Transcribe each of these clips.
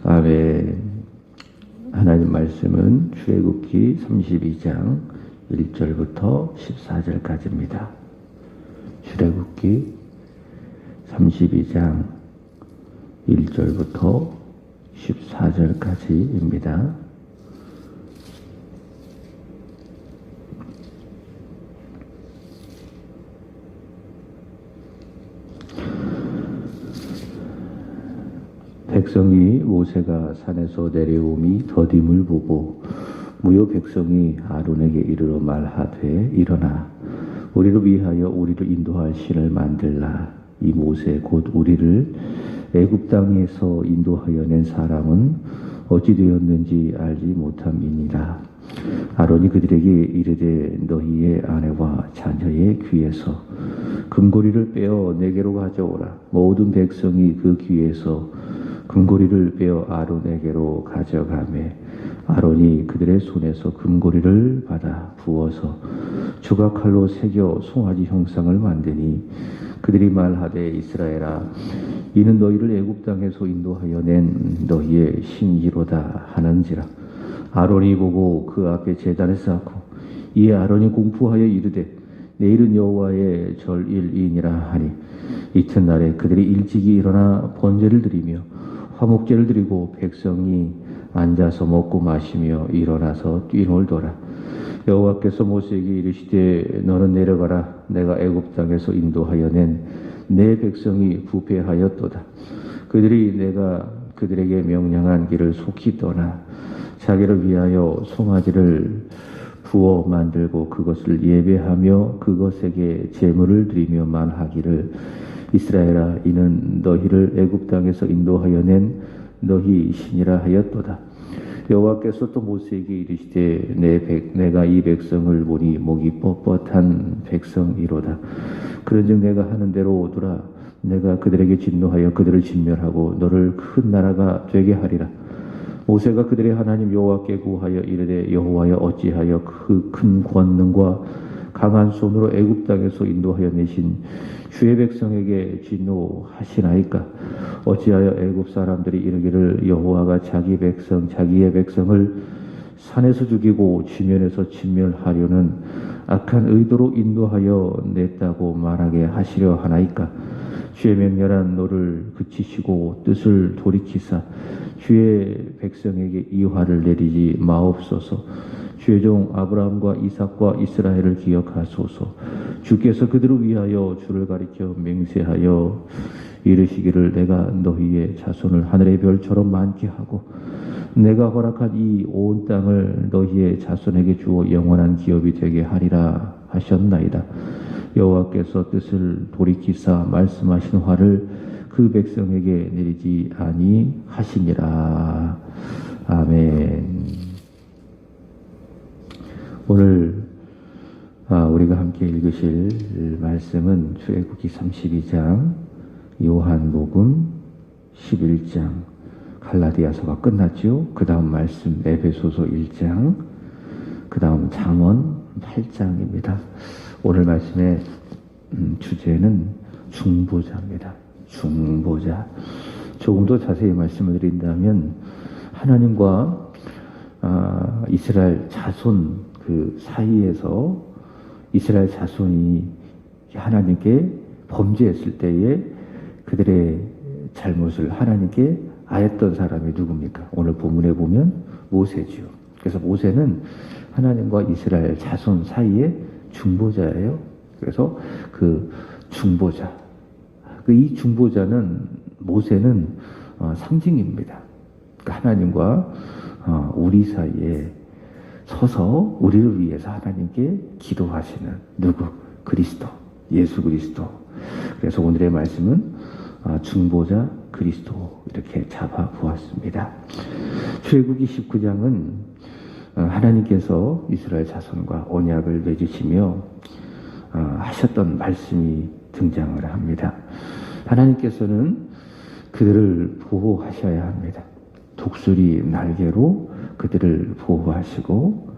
아멘. 하나님 말씀은 출애굽기 32장 1절부터 14절까지입니다. 출애굽기 32장 1절부터 14절까지입니다. 백성이 모세가 산에서 내려오미 더딤을 보고 무효 백성이 아론에게 이르러 말하되 일어나 우리를 위하여 우리를 인도할 신을 만들라. 이 모세 곧 우리를 애굽 땅에서 인도하여 낸 사람은 어찌 되었는지 알지 못함이니라. 아론이 그들에게 이르되 너희의 아내와 자녀의 귀에서 금고리를 빼어 내게로 가져오라. 모든 백성이 그 귀에서 금고리를 빼어 아론에게로 가져가매 아론이 그들의 손에서 금고리를 받아 부어서 조각칼로 새겨 송아지 형상을 만드니 그들이 말하되 이스라엘아 이는 너희를 애굽 땅에서 인도하여 낸 너희의 신이로다 하는지라. 아론이 보고 그 앞에 제단을 쌓고 이에 아론이 공포하여 이르되 내일은 여호와의 절일이니라 하니 이튿날에 그들이 일찍이 일어나 번제를 드리며 화목제를 드리고 백성이 앉아서 먹고 마시며 일어나서 뛰놀더라. 여호와께서 모세에게 이르시되 너는 내려가라. 내가 애굽 땅에서 인도하여 낸 내 백성이 부패하였도다. 그들이 내가 그들에게 명령한 길을 속히 떠나 자기를 위하여 송아지를 부어 만들고 그것을 예배하며 그것에게 제물을 드리며 말하기를 이스라엘아 이는 너희를 애굽 땅에서 인도하여 낸 너희 신이라 하였도다. 여호와께서 또 모세에게 이르시되 내가 이 백성을 보니 목이 뻣뻣한 백성이로다. 그런즉 내가 하는 대로 오두라. 내가 그들에게 진노하여 그들을 진멸하고 너를 큰 나라가 되게 하리라. 모세가 그들의 하나님 여호와께 구하여 이르되 여호와여 어찌하여 그 큰 권능과 강한 손으로 애굽 땅에서 인도하여 내신 주의 백성에게 진노하시나이까. 어찌하여 애굽 사람들이 이르기를 여호와가 자기의 백성을 산에서 죽이고 지면에서 진멸하려는 악한 의도로 인도하여 냈다고 말하게 하시려 하나이까. 주의 맹렬한 노를 그치시고 뜻을 돌이키사 주의 백성에게 이화를 내리지 마옵소서. 주의 종 아브라함과 이삭과 이스라엘을 기억하소서. 주께서 그들을 위하여 주를 가리켜 맹세하여 이르시기를 내가 너희의 자손을 하늘의 별처럼 많게 하고 내가 허락한 이 온 땅을 너희의 자손에게 주어 영원한 기업이 되게 하리라 하셨나이다. 여호와께서 뜻을 돌이키사 말씀하신 화를 그 백성에게 내리지 아니하시니라. 아멘. 오늘 우리가 함께 읽으실 말씀은 출애굽기 32장, 요한복음 11장, 갈라디아서가 끝났죠. 그 다음 말씀 에베소서 1장, 그 다음 잠언 8장입니다. 오늘 말씀의 주제는 중보자입니다. 중보자. 조금 더 자세히 말씀을 드린다면 하나님과 이스라엘 자손 그 사이에서 이스라엘 자손이 하나님께 범죄했을 때에 그들의 잘못을 하나님께 아했던 사람이 누굽니까? 오늘 본문에 보면 모세죠. 그래서 모세는 하나님과 이스라엘 자손 사이의 중보자예요. 그래서 그 중보자, 이 중보자는 모세는 상징입니다. 하나님과 우리 사이에 서서 우리를 위해서 하나님께 기도하시는 누구? 그리스도, 예수 그리스도. 그래서 오늘의 말씀은 중보자 그리스도 이렇게 잡아보았습니다. 출애굽기 19장은 하나님께서 이스라엘 자손과 언약을 맺으시며 하셨던 말씀이 등장을 합니다. 하나님께서는 그들을 보호하셔야 합니다. 독수리 날개로 그들을 보호하시고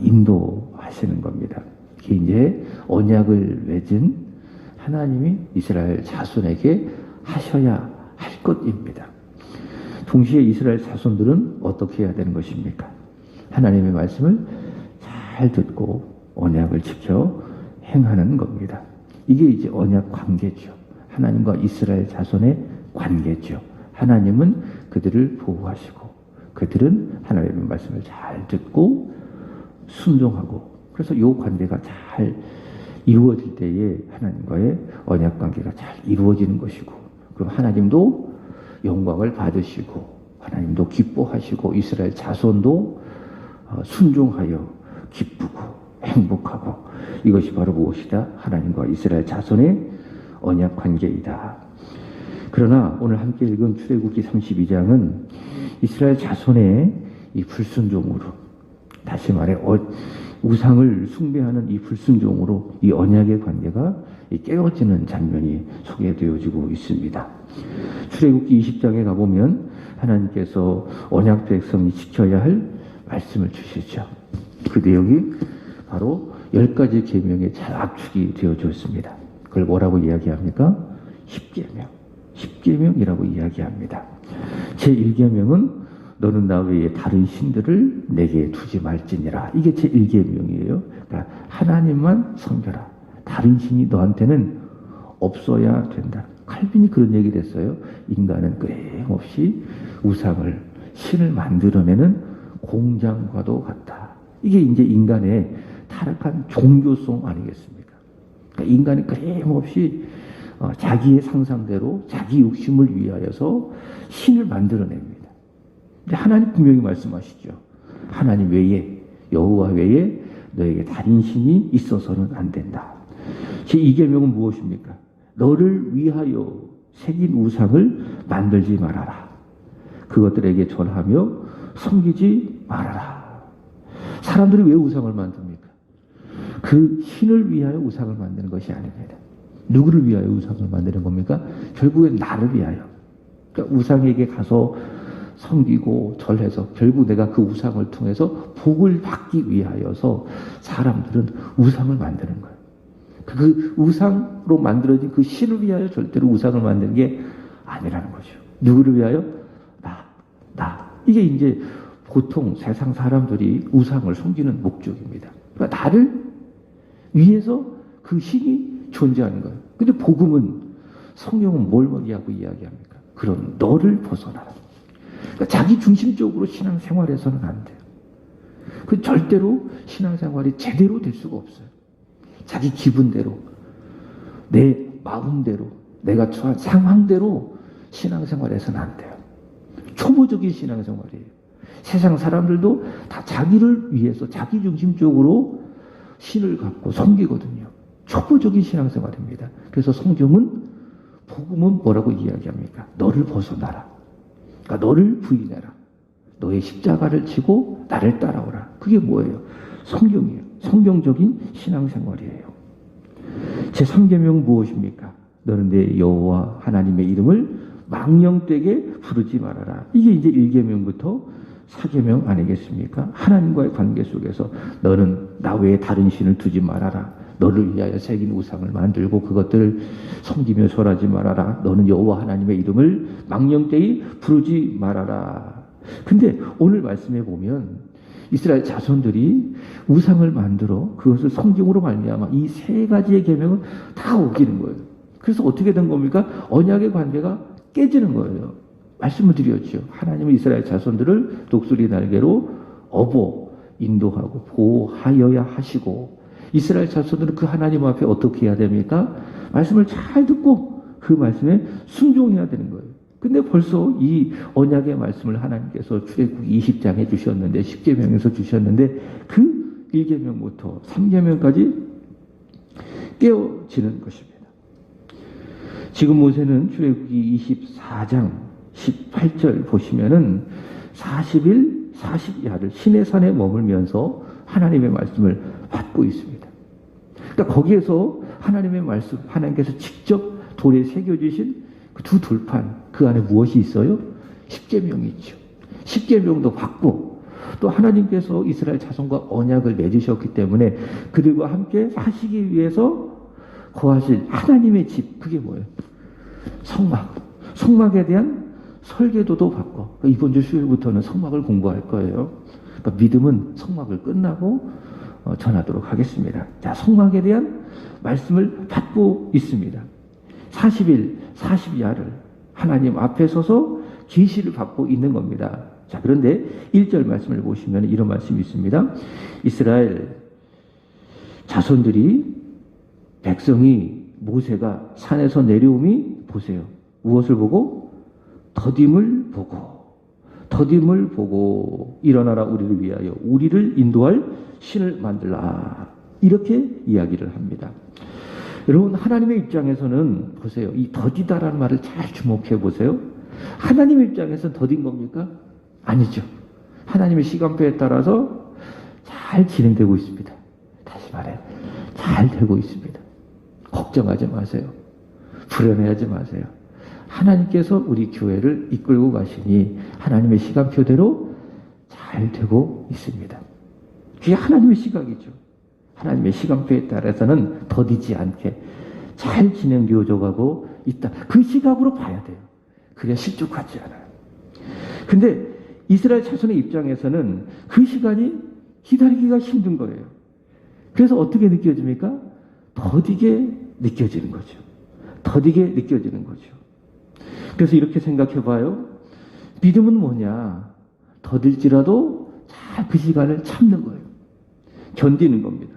인도하시는 겁니다. 이게 이제 언약을 맺은 하나님이 이스라엘 자손에게 하셔야 할 것입니다. 동시에 이스라엘 자손들은 어떻게 해야 되는 것입니까? 하나님의 말씀을 잘 듣고 언약을 지켜 행하는 겁니다. 이게 이제 언약 관계죠. 하나님과 이스라엘 자손의 관계죠. 하나님은 그들을 보호하시고 그들은 하나님의 말씀을 잘 듣고 순종하고, 그래서 이 관계가 잘 이루어질 때에 하나님과의 언약 관계가 잘 이루어지는 것이고, 그럼 하나님도 영광을 받으시고 하나님도 기뻐하시고 이스라엘 자손도 순종하여 기쁘고 행복하고, 이것이 바로 무엇이다? 하나님과 이스라엘 자손의 언약 관계이다. 그러나 오늘 함께 읽은 출애굽기 32장은 이스라엘 자손의 이 불순종으로, 다시 말해 우상을 숭배하는 이 불순종으로 이 언약의 관계가 깨어지는 장면이 소개되어지고 있습니다. 출애굽기 20장에 가보면 하나님께서 언약 백성이 지켜야 할 말씀을 주시죠. 그 내용이 바로 10가지 계명의 잘 압축이 되어졌습니다. 그걸 뭐라고 이야기합니까? 10계명이라고 이야기합니다. 제1계명은 너는 나 외에 다른 신들을 내게 두지 말지니라. 이게 제1계명이에요. 그러니까 하나님만 섬겨라. 다른 신이 너한테는 없어야 된다. 칼빈이 그런 얘기를 했어요. 인간은 끊임없이 우상을, 신을 만들어내는 공장과도 같다. 이게 이제 인간의 타락한 종교성 아니겠습니까? 그러니까 인간이 끊임없이 자기의 상상대로 자기 욕심을 위하여서 신을 만들어냅니다. 근데 하나님 분명히 말씀하시죠. 하나님 외에, 여호와 외에 너에게 다른 신이 있어서는 안 된다. 제2계명은 무엇입니까? 너를 위하여 새긴 우상을 만들지 말아라. 그것들에게 절하며 섬기지 말아라. 사람들이 왜 우상을 만듭니까? 그 신을 위하여 우상을 만드는 것이 아닙니다. 누구를 위하여 우상을 만드는 겁니까? 결국엔 나를 위하여. 그러니까 우상에게 가서 섬기고 절해서 결국 내가 그 우상을 통해서 복을 받기 위하여서 사람들은 우상을 만드는 거예요. 그 우상으로 만들어진 그 신을 위하여 절대로 우상을 만드는 게 아니라는 거죠. 누구를 위하여? 나. 이게 이제 보통 세상 사람들이 우상을 섬기는 목적입니다. 그러니까 나를 위해서 그 신이 존재하는 거예요. 근데 복음은, 성경은 뭘 하고 이야기합니까? 그런 너를 벗어나라. 그러니까 자기 중심적으로 신앙생활에서는 안 돼요. 그 절대로 신앙생활이 제대로 될 수가 없어요. 자기 기분대로, 내 마음대로, 내가 처한 상황대로 신앙생활에서는 안 돼요. 초보적인 신앙생활이에요. 세상 사람들도 다 자기를 위해서 자기 중심적으로 신을 갖고 섬기거든요. 초보적인 신앙생활입니다. 그래서 성경은, 복음은 뭐라고 이야기합니까? 너를 벗어나라. 그러니까 너를 부인해라. 너의 십자가를 지고 나를 따라오라. 그게 뭐예요? 성경이에요. 성경적인 신앙생활이에요. 제3계명은 무엇입니까? 너는 내 여호와 하나님의 이름을 망령되게 부르지 말아라. 이게 이제 1계명부터 4계명 아니겠습니까? 하나님과의 관계 속에서 너는 나 외에 다른 신을 두지 말아라. 너를 위하여 새긴 우상을 만들고 그것들을 섬기며 절하지 말아라. 너는 여호와 하나님의 이름을 망령되이 부르지 말아라. 근데 오늘 말씀에 보면 이스라엘 자손들이 우상을 만들어 그것을 성경으로 말미암아 이 3가지의 계명을 다 어기는 거예요. 그래서 어떻게 된 겁니까? 언약의 관계가 깨지는 거예요. 말씀을 드렸죠. 하나님은 이스라엘 자손들을 독수리 날개로 업어 인도하고 보호하여야 하시고, 이스라엘 자손들은 그 하나님 앞에 어떻게 해야 됩니까? 말씀을 잘 듣고 그 말씀에 순종해야 되는 거예요. 근데 벌써 이 언약의 말씀을 하나님께서 출애굽기 20장에 주셨는데, 10계명에서 주셨는데, 그 1계명부터 3계명까지 깨어지는 것입니다. 지금 모세는 출애굽기 24장 18절 보시면은 40일 40야를 시내산에 머물면서 하나님의 말씀을 받고 있습니다. 그러니까 거기에서 하나님의 말씀, 하나님께서 직접 돌에 새겨주신 그 두 돌판, 그 안에 무엇이 있어요? 10계명이 있죠. 10계명도 받고, 또 하나님께서 이스라엘 자손과 언약을 맺으셨기 때문에 그들과 함께 사시기 위해서 거하실 하나님의 집, 그게 뭐예요? 성막. 성막에 대한 설계도도 바꿔. 이번 주 수요일부터는 성막을 공부할 거예요. 그러니까 믿음은 성막을 끝나고 전하도록 하겠습니다. 자, 성막에 대한 말씀을 받고 있습니다. 40일, 40야를 하나님 앞에 서서 계시를 받고 있는 겁니다. 자, 그런데 1절 말씀을 보시면 이런 말씀이 있습니다. 이스라엘 자손들이, 백성이, 모세가 산에서 내려옴이, 보세요. 무엇을 보고? 더딤을 보고 일어나라 우리를 위하여 우리를 인도할 신을 만들라. 이렇게 이야기를 합니다. 여러분, 하나님의 입장에서는 보세요. 이 더디다라는 말을 잘 주목해 보세요. 하나님의 입장에서는 더딘 겁니까? 아니죠. 하나님의 시간표에 따라서 잘 진행되고 있습니다. 다시 말해, 잘 되고 있습니다. 걱정하지 마세요. 불안해하지 마세요. 하나님께서 우리 교회를 이끌고 가시니 하나님의 시간표대로 잘 되고 있습니다. 그게 하나님의 시각이죠. 하나님의 시간표에 따라서는 더디지 않게 잘 진행되어져 가고 있다. 그 시각으로 봐야 돼요. 그래야 실족하지 않아요. 근데 이스라엘 자손의 입장에서는 그 시간이 기다리기가 힘든 거예요. 그래서 어떻게 느껴집니까? 더디게 느껴지는 거죠. 더디게 느껴지는 거죠. 그래서 이렇게 생각해 봐요. 믿음은 뭐냐? 더딜지라도 잘 그 시간을 참는 거예요. 견디는 겁니다.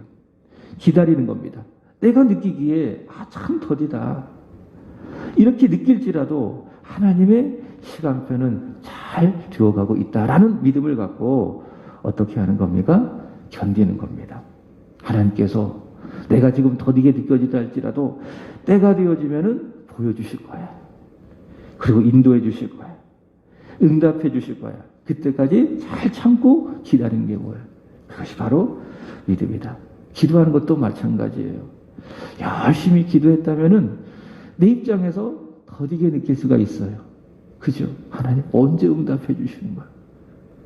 기다리는 겁니다. 내가 느끼기에 참 더디다. 이렇게 느낄지라도 하나님의 시간표는 잘 되어가고 있다라는 믿음을 갖고 어떻게 하는 겁니까? 견디는 겁니다. 하나님께서 내가 지금 더디게 느껴지다 할지라도 때가 되어지면은 보여주실 거야. 그리고 인도해 주실 거야. 응답해 주실 거야. 그때까지 잘 참고 기다리는 게 뭐예요? 그것이 바로 믿음이다. 기도하는 것도 마찬가지예요. 열심히 기도했다면은 내 입장에서 더디게 느낄 수가 있어요. 그죠? 하나님 언제 응답해 주시는 거야?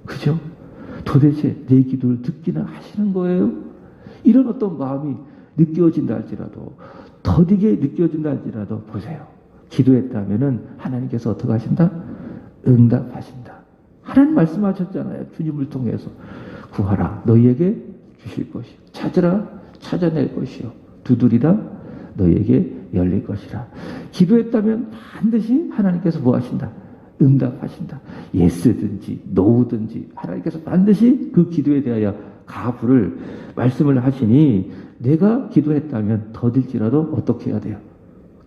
그죠? 도대체 내 기도를 듣기나 하시는 거예요? 이런 어떤 마음이 느껴진다 할지라도, 더디게 느껴진다 할지라도 보세요. 기도했다면은 하나님께서 어떻게 하신다? 응답하신다. 하나님 말씀하셨잖아요. 주님을 통해서 구하라 너희에게 주실 것이요, 찾으라 찾아낼 것이요, 두드리라 너희에게 열릴 것이라. 기도했다면 반드시 하나님께서 뭐 하신다? 응답하신다. 예스든지 노우든지 하나님께서 반드시 그 기도에 대하여 가부를 말씀을 하시니, 내가 기도했다면 더딜지라도 어떻게 해야 돼요?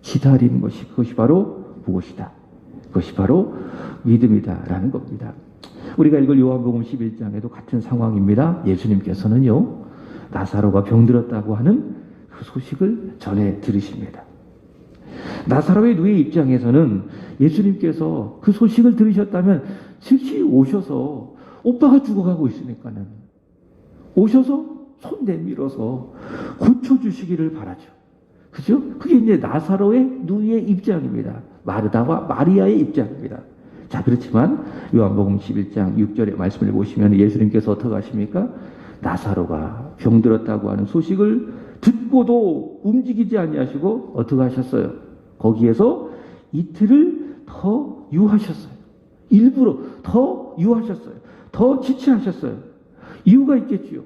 기다리는 것이, 그것이 바로 무엇이다? 그것이 바로 믿음이다라는 겁니다. 우리가 읽을 요한복음 11장에도 같은 상황입니다. 예수님께서는요, 나사로가 병들었다고 하는 그 소식을 전해 들으십니다. 나사로의 누이의 입장에서는 예수님께서 그 소식을 들으셨다면 즉시 오셔서, 오빠가 죽어가고 있으니까는 오셔서 손 내밀어서 고쳐주시기를 바라죠. 그죠? 그게 이제 나사로의 누이의 입장입니다. 마르다와 마리아의 입장입니다. 자, 그렇지만 요한복음 11장 6절의 말씀을 보시면 예수님께서 어떻게 하십니까? 나사로가 병들었다고 하는 소식을 듣고도 움직이지 아니하시고 어떻게 하셨어요? 거기에서 이틀을 더 유하셨어요. 일부러 더 유하셨어요. 더 지체하셨어요. 이유가 있겠지요.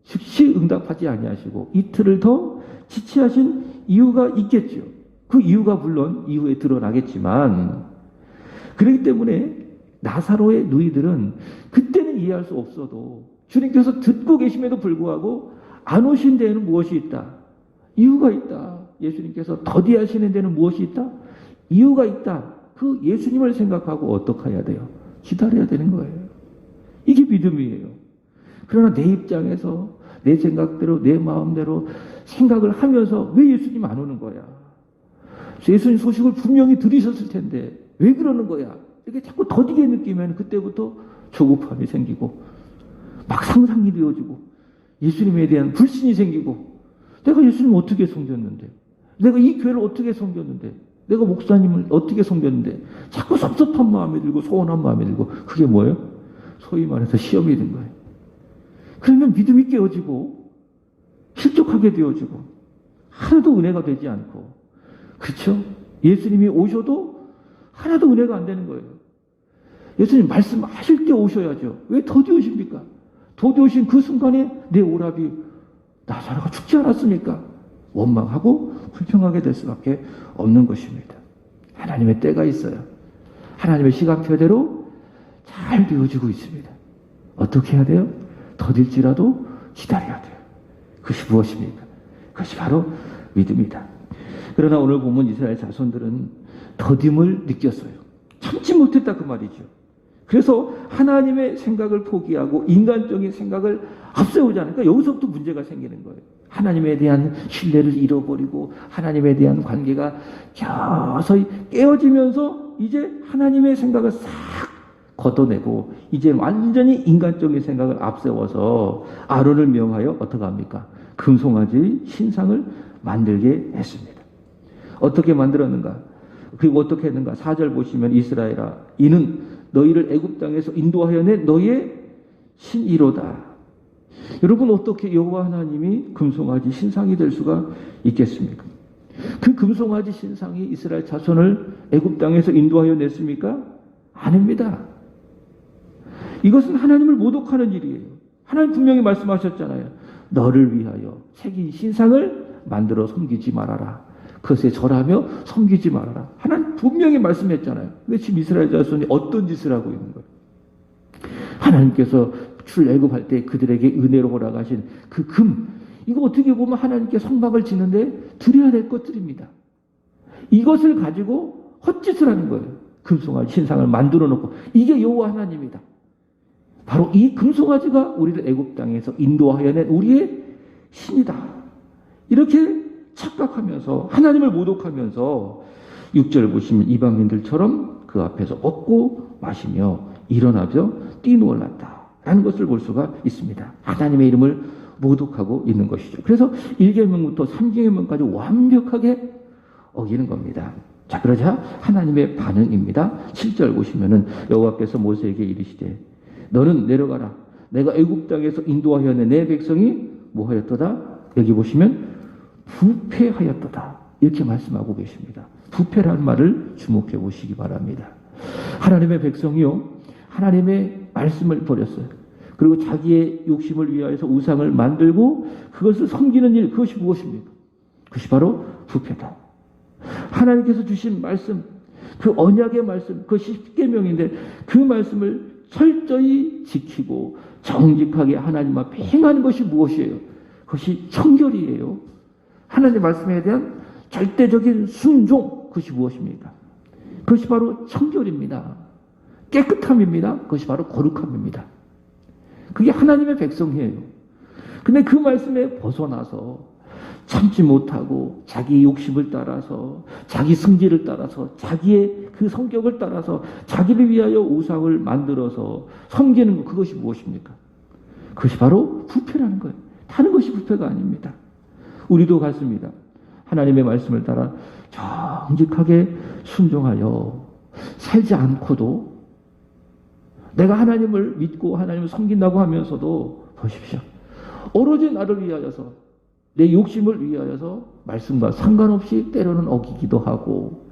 즉시 응답하지 아니하시고 이틀을 더 지체하신 이유가 있겠지요. 그 이유가 물론 이후에 드러나겠지만, 그렇기 때문에 나사로의 누이들은 그때는 이해할 수 없어도 주님께서 듣고 계심에도 불구하고 안 오신 데에는 무엇이 있다? 이유가 있다. 예수님께서 더디하시는 데는 무엇이 있다? 이유가 있다. 그 예수님을 생각하고 어떻게 해야 돼요? 기다려야 되는 거예요. 이게 믿음이에요. 그러나 내 입장에서 내 생각대로 내 마음대로 생각을 하면서 왜 예수님 안 오는 거야? 예수님 소식을 분명히 들으셨을 텐데 왜 그러는 거야? 이렇게 자꾸 더디게 느끼면 그때부터 조급함이 생기고 막 상상이 되어지고 예수님에 대한 불신이 생기고, 내가 예수님 어떻게 섬겼는데, 내가 이 교회를 어떻게 섬겼는데, 내가 목사님을 어떻게 섬겼는데, 자꾸 섭섭한 마음이 들고 소원한 마음이 들고, 그게 뭐예요? 소위 말해서 시험이 된 거예요. 그러면 믿음이 깨어지고 실족하게 되어지고 하나도 은혜가 되지 않고, 그렇죠? 예수님이 오셔도 하나도 은혜가 안 되는 거예요. 예수님 말씀하실 때 오셔야죠. 왜 더디 오십니까? 더디 오신 그 순간에 내 오라비 나사로가 죽지 않았습니까? 원망하고 불평하게 될 수밖에 없는 것입니다. 하나님의 때가 있어요. 하나님의 시간표대로 잘 되어지고 있습니다. 어떻게 해야 돼요? 더딜지라도 기다려야 돼요. 그것이 무엇입니까? 그것이 바로 믿음이다. 그러나 오늘 보면 이스라엘 자손들은 더딤을 느꼈어요. 참지 못했다 그 말이죠. 그래서 하나님의 생각을 포기하고 인간적인 생각을 앞세우자니까 그러니까 여기서부터 문제가 생기는 거예요. 하나님에 대한 신뢰를 잃어버리고 하나님에 대한 관계가 서서히 깨어지면서 이제 하나님의 생각을 싹 걷어내고 이제 완전히 인간적인 생각을 앞세워서 아론을 명하여 어떻게 합니까? 금송아지 신상을 만들게 했습니다. 어떻게 만들었는가? 그리고 어떻게 했는가? 4절 보시면 이스라엘아 이는 너희를 애굽 땅에서 인도하여 낸 너희의 신이로다. 여러분 어떻게 여호와 하나님이 금송아지 신상이 될 수가 있겠습니까? 그 금송아지 신상이 이스라엘 자손을 애굽 땅에서 인도하여 냈습니까? 아닙니다. 이것은 하나님을 모독하는 일이에요. 하나님 분명히 말씀하셨잖아요. 너를 위하여 새긴 신상을 만들어 섬기지 말아라. 그것에 절하며 섬기지 말아라. 하나님 분명히 말씀했잖아요. 근데 지금 이스라엘 자손이 어떤 짓을 하고 있는 거예요? 하나님께서 출애굽할 때 그들에게 은혜로 허락하신 그 금, 이거 어떻게 보면 하나님께 성막을 짓는데 드려야 될 것들입니다. 이것을 가지고 헛짓을 하는 거예요. 금송아지 신상을 만들어 놓고 이게 여호와 하나님이다. 바로 이 금송아지가 우리를 애굽 땅에서 인도하여 낸 우리의 신이다. 이렇게 착각하면서 하나님을 모독하면서 6절 보시면 이방인들처럼 그 앞에서 먹고 마시며 일어나며 뛰놀랐다 라는 것을 볼 수가 있습니다. 하나님의 이름을 모독하고 있는 것이죠. 그래서 1계명부터 3계명까지 완벽하게 어기는 겁니다. 자, 그러자 하나님의 반응입니다. 7절 보시면은 여호와께서 모세에게 이르시되 너는 내려가라. 내가 애굽 땅에서 인도하여 내 백성이 뭐하였도다? 여기 보시면 부패하였도다. 이렇게 말씀하고 계십니다. 부패라는 말을 주목해 보시기 바랍니다. 하나님의 백성이요. 하나님의 말씀을 버렸어요. 그리고 자기의 욕심을 위하여서 우상을 만들고 그것을 섬기는 일, 그것이 무엇입니까? 그것이 바로 부패다. 하나님께서 주신 말씀, 그 언약의 말씀, 그것이 10계명인데 그 말씀을 철저히 지키고 정직하게 하나님 앞에 행하는 것이 무엇이에요? 그것이 청결이에요. 하나님의 말씀에 대한 절대적인 순종, 그것이 무엇입니까? 그것이 바로 청결입니다. 깨끗함입니다. 그것이 바로 거룩함입니다. 그게 하나님의 백성이에요. 근데 그 말씀에 벗어나서 참지 못하고 자기 욕심을 따라서 자기 승질을 따라서 자기의 그 성격을 따라서 자기를 위하여 우상을 만들어서 섬기는 것, 그것이 무엇입니까? 그것이 바로 부패라는 거예요. 다른 것이 부패가 아닙니다. 우리도 같습니다. 하나님의 말씀을 따라 정직하게 순종하여 살지 않고도 내가 하나님을 믿고 하나님을 섬긴다고 하면서도 보십시오. 오로지 나를 위하여서 내 욕심을 위하여서 말씀과 상관없이 때로는 어기기도 하고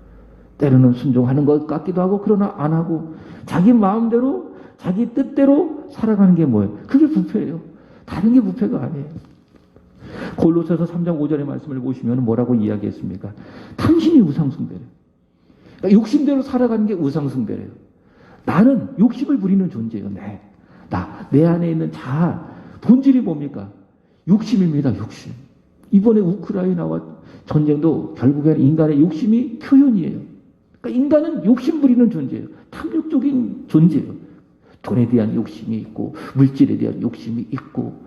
때로는 순종하는 것 같기도 하고 그러나 안 하고 자기 마음대로 자기 뜻대로 살아가는 게 뭐예요? 그게 부패예요. 다른 게 부패가 아니에요. 골로새서 3장 5절의 말씀을 보시면 뭐라고 이야기했습니까? 당신이 우상숭배래요. 그러니까 욕심대로 살아가는 게 우상숭배래요. 나는 욕심을 부리는 존재예요. 내 안에 있는 자아, 본질이 뭡니까? 욕심입니다. 욕심. 이번에 우크라이나와 전쟁도 결국에는 인간의 욕심이 표현이에요. 그러니까 인간은 욕심 부리는 존재예요. 탐욕적인 존재예요. 돈에 대한 욕심이 있고 물질에 대한 욕심이 있고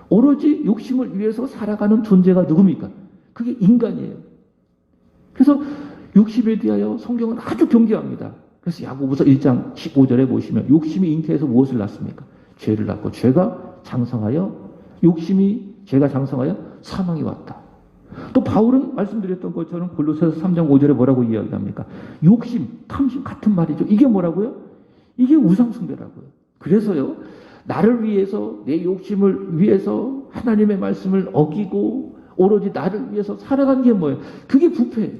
오로지 욕심을 위해서 살아가는 존재가 누굽니까? 그게 인간이에요. 그래서 욕심에 대하여 성경은 아주 경계합니다. 그래서 야고보서 1장 15절에 보시면 욕심이 잉태해서 무엇을 낳습니까? 죄를 낳고 죄가 장성하여 죄가 장성하여 사망이 왔다. 또 바울은 말씀드렸던 것처럼 골로새서 3장 5절에 뭐라고 이야기합니까? 욕심, 탐심 같은 말이죠. 이게 뭐라고요? 이게 우상숭배라고요. 그래서요, 나를 위해서 내 욕심을 위해서 하나님의 말씀을 어기고 오로지 나를 위해서 살아가는 게 뭐예요? 그게 부패예요.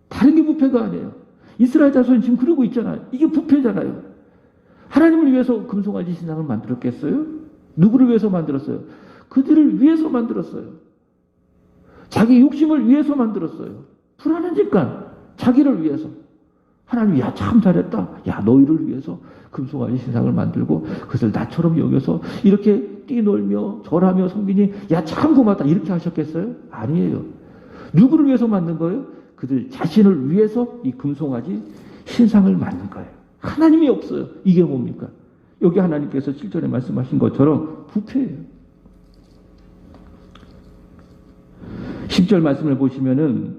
다른 게 부패가 아니에요. 이스라엘 자손이 지금 그러고 있잖아요. 이게 부패잖아요. 하나님을 위해서 금송아지 신상을 만들었겠어요? 누구를 위해서 만들었어요? 그들을 위해서 만들었어요. 자기 욕심을 위해서 만들었어요. 불안하니까 자기를 위해서. 하나님이 야 참 잘했다. 야 너희를 위해서 금송아지 신상을 만들고 그것을 나처럼 여겨서 이렇게 뛰놀며 절하며 섬기니 야 참 고맙다. 이렇게 하셨겠어요? 아니에요. 누구를 위해서 만든 거예요? 그들 자신을 위해서 이 금송아지 신상을 만든 거예요. 하나님이 없어요. 이게 뭡니까? 여기 하나님께서 7절에 말씀하신 것처럼 부패예요. 10절 말씀을 보시면은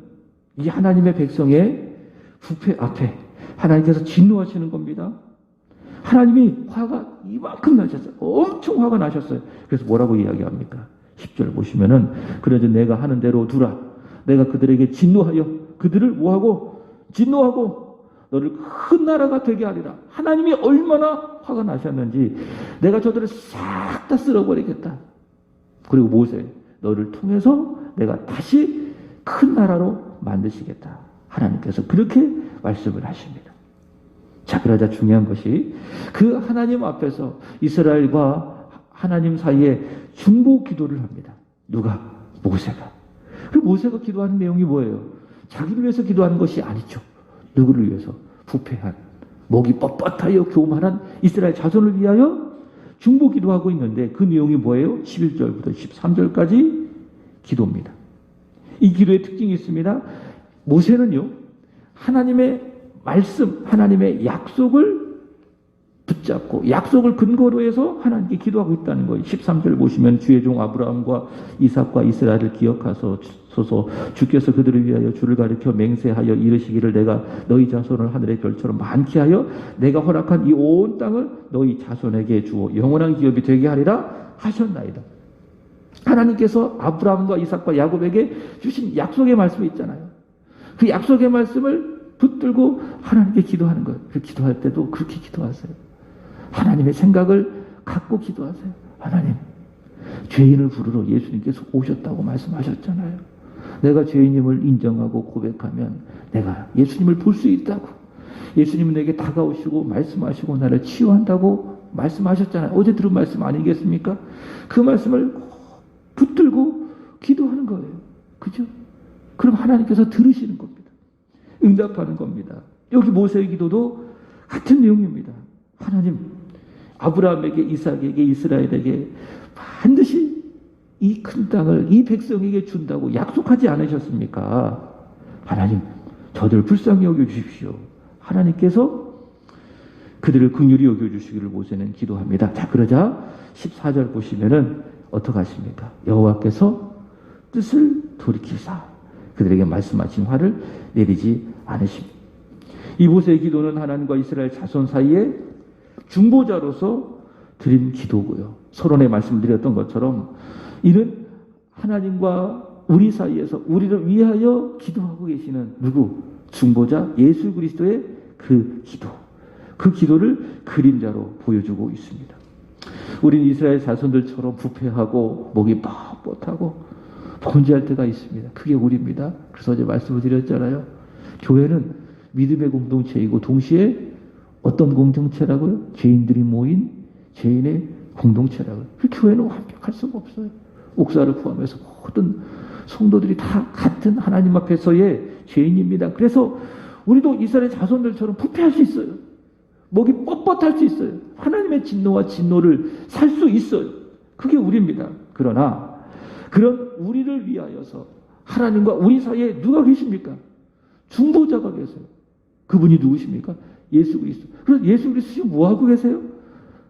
이 하나님의 백성의 부패 앞에 하나님께서 진노하시는 겁니다. 하나님이 화가 이만큼 나셨어요. 엄청 화가 나셨어요. 그래서 뭐라고 이야기합니까? 10절 보시면은 그러자 내가 하는 대로 두라. 내가 그들에게 진노하여 그들을 뭐하고 진노하고 너를 큰 나라가 되게 하리라. 하나님이 얼마나 화가 나셨는지 내가 저들을 싹 다 쓸어버리겠다. 그리고 모세 너를 통해서 내가 다시 큰 나라로 만드시겠다. 하나님께서 그렇게 말씀을 하십니다. 자, 그러자 중요한 것이 그 하나님 앞에서 이스라엘과 하나님 사이에 중보 기도를 합니다. 누가? 모세가. 그 모세가 기도하는 내용이 뭐예요? 자기를 위해서 기도하는 것이 아니죠. 누구를 위해서? 부패한, 목이 뻣뻣하여 교만한 이스라엘 자손을 위하여 중보 기도하고 있는데 그 내용이 뭐예요? 11절부터 13절까지 기도입니다. 이 기도의 특징이 있습니다. 모세는요, 하나님의 말씀, 하나님의 약속을 붙잡고 약속을 근거로 해서 하나님께 기도하고 있다는 거예요. 13절 보시면 주의 종 아브라함과 이삭과 이스라엘을 기억하소서 주께서 그들을 위하여 주를 가리켜 맹세하여 이르시기를 내가 너희 자손을 하늘의 별처럼 많게 하여 내가 허락한 이 온 땅을 너희 자손에게 주어 영원한 기업이 되게 하리라 하셨나이다. 하나님께서 아브라함과 이삭과 야곱에게 주신 약속의 말씀이 있잖아요. 그 약속의 말씀을 붙들고 하나님께 기도하는 거예요. 그 기도할 때도 그렇게 기도하세요. 하나님의 생각을 갖고 기도하세요. 하나님, 죄인을 부르러 예수님께서 오셨다고 말씀하셨잖아요. 내가 죄인임을 인정하고 고백하면 내가 예수님을 볼 수 있다고. 예수님은 내게 다가오시고 말씀하시고 나를 치유한다고 말씀하셨잖아요. 어제 들은 말씀 아니겠습니까? 그 말씀을 붙들고 기도하는 거예요. 그죠? 그럼 하나님께서 들으시는 겁니다. 응답하는 겁니다. 여기 모세의 기도도 같은 내용입니다. 하나님, 아브라함에게, 이삭에게, 이스라엘에게 반드시 이 큰 땅을 이 백성에게 준다고 약속하지 않으셨습니까? 하나님, 저들 불쌍히 여겨주십시오. 하나님께서 그들을 긍휼히 여겨주시기를 모세는 기도합니다. 자, 그러자 14절 보시면은 어떻게 하십니까? 여호와께서 뜻을 돌이키사 그들에게 말씀하신 화를 내리지 않으십니다. 이 모세의 기도는 하나님과 이스라엘 자손 사이에 중보자로서 드린 기도고요. 서론에 말씀드렸던 것처럼 이는 하나님과 우리 사이에서 우리를 위하여 기도하고 계시는 누구? 중보자 예수 그리스도의 그 기도. 그 기도를 그림자로 보여주고 있습니다. 우리는 이스라엘 자손들처럼 부패하고 목이 뻣뻣하고 번제할 때가 있습니다. 그게 우리입니다. 그래서 어제 말씀을 드렸잖아요. 교회는 믿음의 공동체이고 동시에 어떤 공동체라고요? 죄인들이 모인 죄인의 공동체라고요. 그 교회는 완벽할 수가 없어요. 옥사를 포함해서 모든 성도들이 다 같은 하나님 앞에서의 죄인입니다. 그래서 우리도 이스라엘 자손들처럼 부패할 수 있어요. 목이 뻣뻣할 수 있어요. 하나님의 진노와 진노를 살 수 있어요. 그게 우리입니다. 그러나 그런 우리를 위하여서 하나님과 우리 사이에 누가 계십니까? 중보자가 계세요. 그분이 누구십니까? 예수 그리스도. 그래서 예수 그리스도 뭐하고 계세요?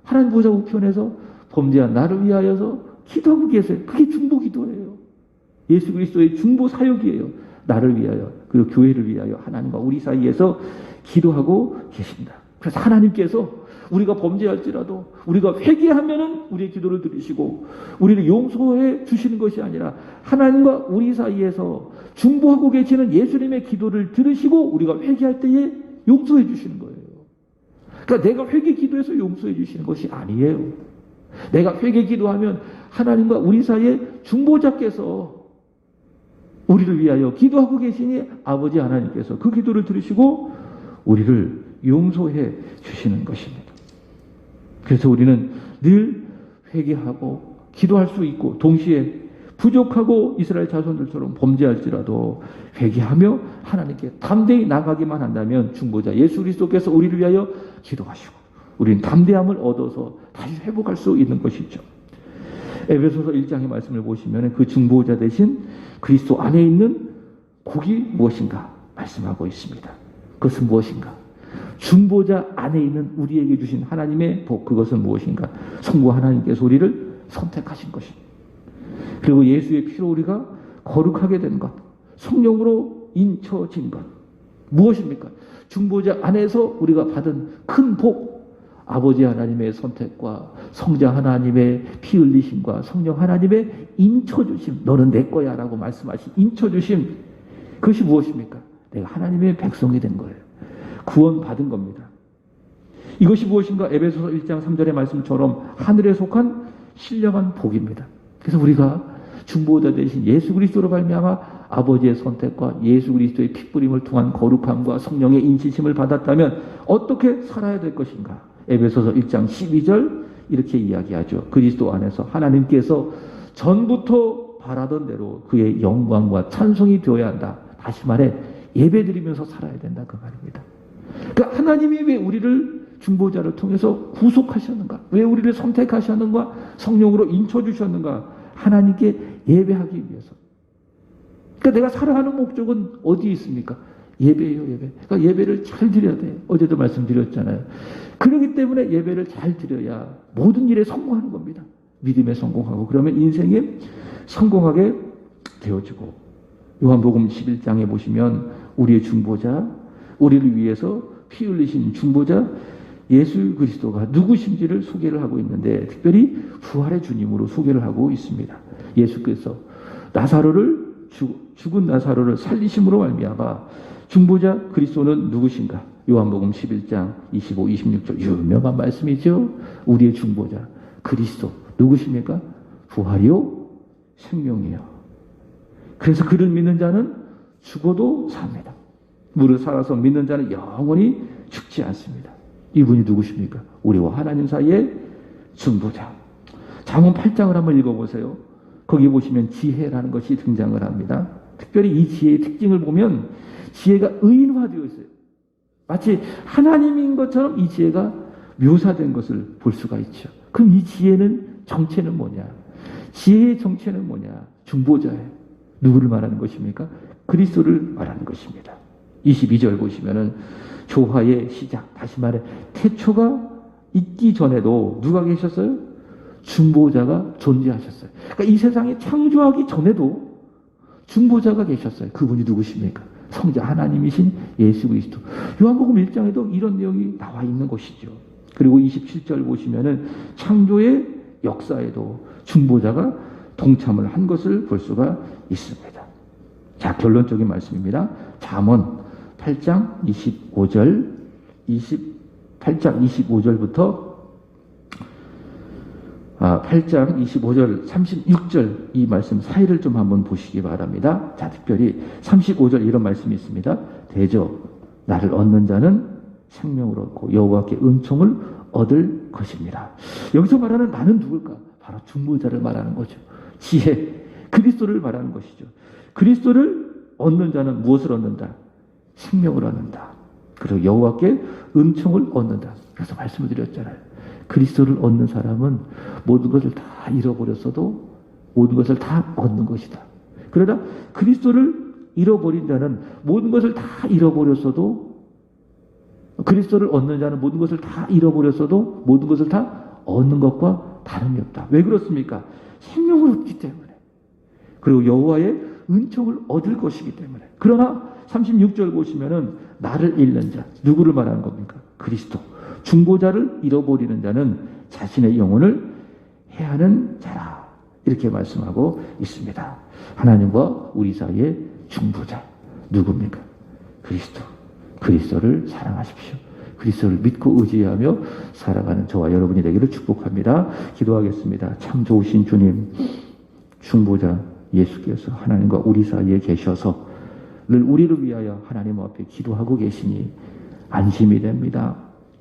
하나님 보좌 우편에서 범죄한 나를 위하여서 기도하고 계세요. 그게 중보 기도예요. 예수 그리스도의 중보 사역이에요. 나를 위하여 그리고 교회를 위하여 하나님과 우리 사이에서 기도하고 계십니다. 그래서 하나님께서 우리가 범죄할지라도 우리가 회개하면은 우리의 기도를 들으시고 우리를 용서해 주시는 것이 아니라 하나님과 우리 사이에서 중보하고 계시는 예수님의 기도를 들으시고 우리가 회개할 때에 용서해 주시는 거예요. 그러니까 내가 회개 기도해서 용서해 주시는 것이 아니에요. 내가 회개 기도하면 하나님과 우리 사이에 중보자께서 우리를 위하여 기도하고 계시니 아버지 하나님께서 그 기도를 들으시고 우리를 용서해 주시는 것입니다. 그래서 우리는 늘 회개하고 기도할 수 있고 동시에 부족하고 이스라엘 자손들처럼 범죄할지라도 회개하며 하나님께 담대히 나가기만 한다면 중보자 예수 그리스도께서 우리를 위하여 기도하시고 우리는 담대함을 얻어서 다시 회복할 수 있는 것이죠. 에베소서 1장의 말씀을 보시면 그 중보자 대신 그리스도 안에 있는 복이 무엇인가 말씀하고 있습니다. 그것은 무엇인가? 중보자 안에 있는 우리에게 주신 하나님의 복, 그것은 무엇인가? 성부 하나님께서 우리를 선택하신 것입니다. 그리고 예수의 피로 우리가 거룩하게 된 것, 성령으로 인쳐진 것, 무엇입니까? 중보자 안에서 우리가 받은 큰 복, 아버지 하나님의 선택과 성자 하나님의 피 흘리심과 성령 하나님의 인쳐주심, 너는 내 거야 라고 말씀하신 인쳐주심, 그것이 무엇입니까? 내가 하나님의 백성이 된 거예요. 구원받은 겁니다. 이것이 무엇인가? 에베소서 1장 3절의 말씀처럼 하늘에 속한 신령한 복입니다. 그래서 우리가 중보자 대신 예수 그리스도로 말미암아 아버지의 선택과 예수 그리스도의 핏부림을 통한 거룩함과 성령의 인치심을 받았다면 어떻게 살아야 될 것인가? 에베소서 1장 12절 이렇게 이야기하죠. 그리스도 안에서 하나님께서 전부터 바라던 대로 그의 영광과 찬송이 되어야 한다. 다시 말해 예배드리면서 살아야 된다 그 말입니다. 그러니까 하나님이 왜 우리를 중보자를 통해서 구속하셨는가? 왜 우리를 선택하셨는가? 성령으로 인쳐주셨는가? 하나님께 예배하기 위해서. 그러니까 내가 살아가는 목적은 어디에 있습니까? 예배예요, 예배. 그러니까 예배를 잘 드려야 돼요. 어제도 말씀드렸잖아요. 그렇기 때문에 예배를 잘 드려야 모든 일에 성공하는 겁니다. 믿음에 성공하고 그러면 인생에 성공하게 되어지고 요한복음 11장에 보시면 우리의 중보자, 우리를 위해서 피 흘리신 중보자 예수 그리스도가 누구신지를 소개를 하고 있는데 특별히 부활의 주님으로 소개를 하고 있습니다. 예수께서 죽은 나사로를 살리심으로 말미암아 중보자 그리스도는 누구신가? 요한복음 11장 25, 26절 유명한 말씀이죠. 우리의 중보자 그리스도 누구십니까? 부활이요 생명이요. 그래서 그를 믿는 자는 죽어도 삽니다. 무릇 살아서 믿는 자는 영원히 죽지 않습니다. 이분이 누구십니까? 우리와 하나님 사이의 중보자. 잠언 8장을 한번 읽어보세요. 거기 보시면 지혜라는 것이 등장을 합니다. 특별히 이 지혜의 특징을 보면 지혜가 의인화되어 있어요. 마치 하나님인 것처럼 이 지혜가 묘사된 것을 볼 수가 있죠. 그럼 이 지혜는 정체는 뭐냐? 지혜의 정체는 뭐냐? 중보자예요. 누구를 말하는 것입니까? 그리스도를 말하는 것입니다. 22절 보시면은 조화의 시작, 다시 말해 태초가 있기 전에도 누가 계셨어요? 중보자가 존재하셨어요. 그러니까 이 세상에 창조하기 전에도 중보자가 계셨어요. 그분이 누구십니까? 성자 하나님이신 예수 그리스도. 요한복음 1장에도 이런 내용이 나와 있는 것이죠. 그리고 27절 보시면은 창조의 역사에도 중보자가 동참을 한 것을 볼 수가 있습니다. 자, 결론적인 말씀입니다. 잠언 8장 25절, 8장 25절부터 8장 25절, 36절 이 말씀 사이를 좀 한번 보시기 바랍니다. 자, 특별히 35절 이런 말씀이 있습니다. 대저 나를 얻는 자는 생명을 얻고 여호와께 은총을 얻을 것입니다. 여기서 말하는 나는 누굴까? 바로 중보자를 말하는 거죠. 지혜, 그리스도를 말하는 것이죠. 그리스도를 얻는 자는 무엇을 얻는다? 생명을 얻는다. 그리고 여호와께 은총을 얻는다. 그래서 말씀을 드렸잖아요. 그리스도를 얻는 사람은 모든 것을 다 잃어버렸어도 모든 것을 다 얻는 것이다. 그러나 그리스도를 잃어버린 자는 모든 것을 다 잃어버렸어도 그리스도를 얻는 자는 모든 것을 다 잃어버렸어도 모든 것을 다 얻는 것과 다름이 없다. 왜 그렇습니까? 생명을 얻기 때문에. 그리고 여호와의 은총을 얻을 것이기 때문에. 그러나 36절 보시면은 나를 잃는 자, 누구를 말하는 겁니까? 그리스도. 중보자를 잃어버리는 자는 자신의 영혼을 해하는 자라. 이렇게 말씀하고 있습니다. 하나님과 우리 사이의 중보자. 누굽니까? 그리스도. 그리스도를 사랑하십시오. 그리스도를 믿고 의지하며 살아가는 저와 여러분이 되기를 축복합니다. 기도하겠습니다. 참 좋으신 주님, 중보자 예수께서 하나님과 우리 사이에 계셔서 늘 우리를 위하여 하나님 앞에 기도하고 계시니 안심이 됩니다.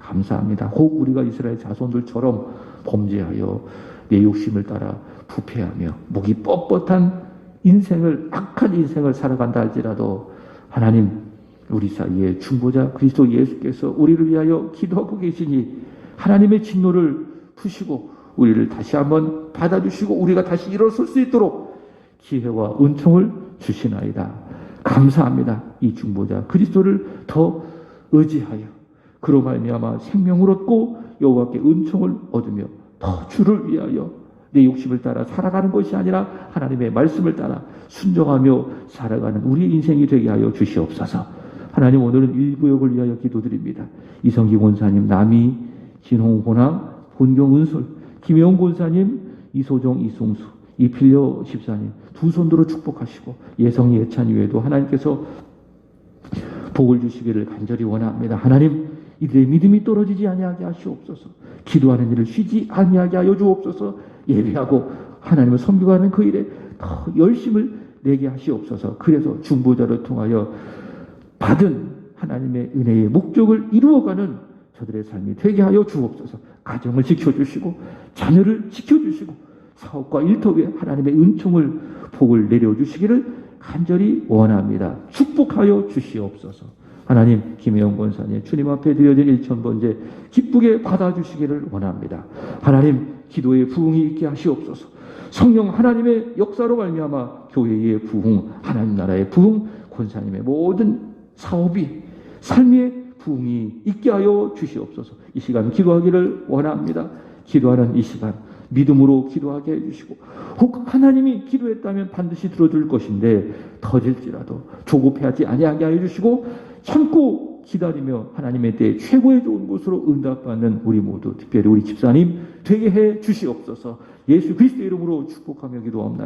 감사합니다. 혹 우리가 이스라엘 자손들처럼 범죄하여 내 욕심을 따라 부패하며 목이 뻣뻣한 인생을, 악한 인생을 살아간다 할지라도 하나님, 우리 사이에 중보자 그리스도 예수께서 우리를 위하여 기도하고 계시니 하나님의 진노를 푸시고 우리를 다시 한번 받아주시고 우리가 다시 일어설 수 있도록 기회와 은총을 주시나이다. 감사합니다. 이 중보자 그리스도를 더 의지하여 그로 말미암아 생명을 얻고 여호와께 은총을 얻으며 더 주를 위하여 내 욕심을 따라 살아가는 것이 아니라 하나님의 말씀을 따라 순종하며 살아가는 우리 인생이 되게 하여 주시옵소서. 하나님, 오늘은 일구역을 위하여 기도드립니다. 이성기 권사님, 남이, 진홍 호남, 본경 은솔, 김혜원 권사님, 이소정, 이송수, 이필려 집사님 두 손으로 축복하시고 예성이 예찬 외에도 하나님께서 복을 주시기를 간절히 원합니다. 하나님, 이들의 믿음이 떨어지지 아니하게 하시옵소서. 기도하는 일을 쉬지 아니하게 하여 주옵소서. 예배하고 하나님을 섬기고하는 그 일에 더 열심을 내게 하시옵소서. 그래서 중보자를 통하여 받은 하나님의 은혜의 목적을 이루어가는 저들의 삶이 되게 하여 주옵소서. 가정을 지켜주시고 자녀를 지켜주시고 사업과 일터에 하나님의 은총을 복을 내려주시기를 간절히 원합니다. 축복하여 주시옵소서. 하나님, 김혜영 권사님 주님 앞에 드려진 1000번째 기쁘게 받아주시기를 원합니다. 하나님, 기도의 부흥이 있게 하시옵소서. 성령 하나님의 역사로 말미암아 교회의 부흥, 하나님 나라의 부흥, 권사님의 모든 사업이 삶의 부흥이 있게 하여 주시옵소서. 이 시간 기도하기를 원합니다. 기도하는 이 시간 믿음으로 기도하게 해주시고 혹 하나님이 기도했다면 반드시 들어줄 것인데 더딜지라도 조급해하지 아니하게 해주시고 참고 기다리며 하나님의 때에 최고의 좋은 곳으로 응답받는 우리 모두, 특별히 우리 집사님 되게 해 주시옵소서. 예수 그리스도의 이름으로 축복하며 기도합니다.